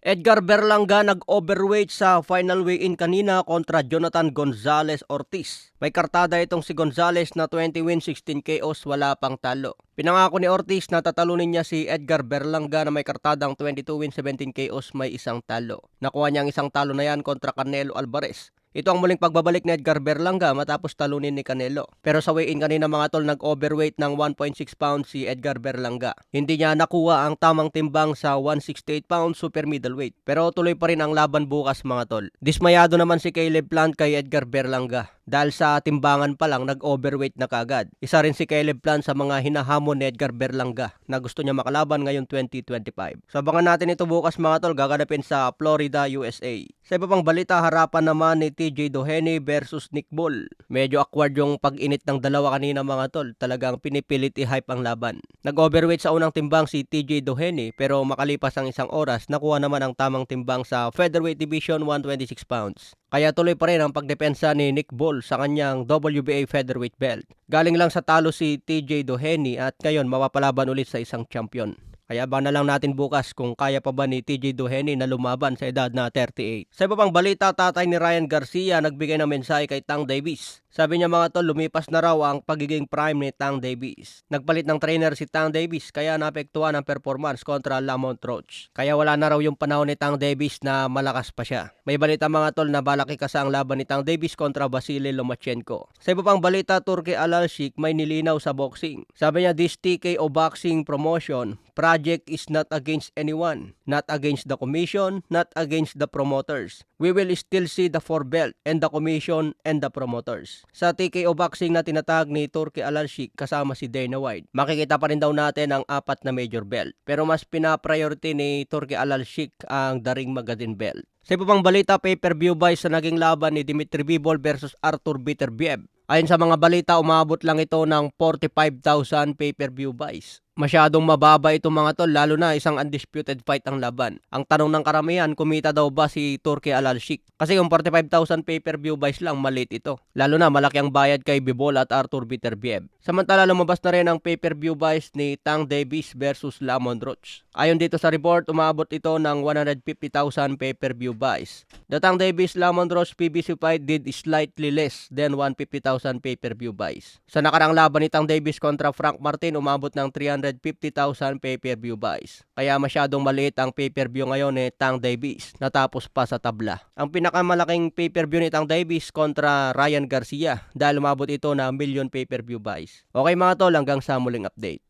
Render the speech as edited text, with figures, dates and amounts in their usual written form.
Edgar Berlanga nag-overweight sa final weigh-in kanina kontra Jonathan Gonzalez Ortiz. May kartada itong si Gonzalez na 20 wins, 16 KOs, wala pang talo. Pinangako ni Ortiz na tatalunin niya si Edgar Berlanga na may kartadang 22 wins, 17 KOs, may isang talo. Nakuha niya ang isang talo na yan kontra Canelo Alvarez. Ito ang muling pagbabalik ni Edgar Berlanga matapos talunin ni Canelo. Pero sa weigh-in kanina mga tol, nag-overweight ng 1.6 pounds si Edgar Berlanga. Hindi niya nakuha ang tamang timbang sa 168 pounds super middleweight. Pero tuloy pa rin ang laban bukas mga tol. Dismayado naman si Caleb Plant kay Edgar Berlanga. Dahil sa timbangan pa lang, nag-overweight na kagad. Isa rin si Caleb Plant sa mga hinahamon ni Edgar Berlanga na gusto niya makalaban ngayong 2025. So abangan natin ito bukas mga tol, gaganapin sa Florida, USA. Sa iba pang balita, harapan naman ni TJ Doheny versus Nick Ball. Medyo awkward yung pag-init ng dalawa kanina mga tol. Talagang pinipilit i-hype ang laban. Nag-overweight sa unang timbang si TJ Doheny pero makalipas ang isang oras, nakuha naman ang tamang timbang sa featherweight division 126 pounds. Kaya tuloy pa rin ang pagdepensa ni Nick Ball sa kanyang WBA featherweight belt. Galing lang sa talo si TJ Doheny at ngayon mapapalaban ulit sa isang champion. Kaya abangan na lang natin bukas kung kaya pa ba ni TJ Doheny na lumaban sa edad na 38. Sa iba pang balita, tatay ni Ryan Garcia nagbigay ng mensahe kay Tank Davis. Sabi niya mga tol, lumipas na raw ang pagiging prime ni Tank Davis. Nagpalit ng trainer si Tank Davis kaya naapektuhan ang performance kontra Lamont Roach. Kaya wala na raw yung panahon ni Tank Davis na malakas pa siya. May balita mga tol na balak ikasa ang laban ni Tank Davis kontra Vasily Lomachenko. Sa iba pang balita, Turki Alalshik may nilinaw sa boxing. Sabi niya, this TKO boxing promotion project is not against anyone, not against the commission, not against the promoters. We will still see the four belt and the commission and the promoters. Sa TKO boxing na tinatag ni Turki Alalshik kasama si Dana White, makikita pa rin daw natin ang 4 na major belt. Pero mas pinapriority ni Turki Alalshik ang The Ring Magazine belt. Sa iba pang balita, pay-per-view buys sa naging laban ni Dmitry Bivol versus Artur Beterbiev. Ayon sa mga balita, umabot lang ito ng 45,000 pay-per-view buys. Masyadong mababa itong mga tol, lalo na isang undisputed fight ang laban. Ang tanong ng karamihan, kumita daw ba si Turki Alalshik? Kasi yung 45,000 pay-per-view buys lang, maliit ito. Lalo na malaki ang bayad kay Bivol at Artur Beterbiev. Samantala, lumabas na rin ang pay-per-view buys ni Tank Davis versus Lamont Roach. Ayon dito sa report, umabot ito ng 150,000 pay-per-view buys. The Tank Davis Lamont Roach PBC fight did slightly less than 150,000 pay-per-view buys. Sa nakarang laban ni Tank Davis kontra Frank Martin, umabot ng 350,000 pay-per-view buys. Kaya masyadong maliit ang pay-per-view ngayon ni Tank Davis, natapos pa sa tabla. Ang pinakamalaking pay-per-view ni Tank Davis kontra Ryan Garcia dahil umabot ito na 1 million pay-per-view buys. Okay mga tol, hanggang sa muling update.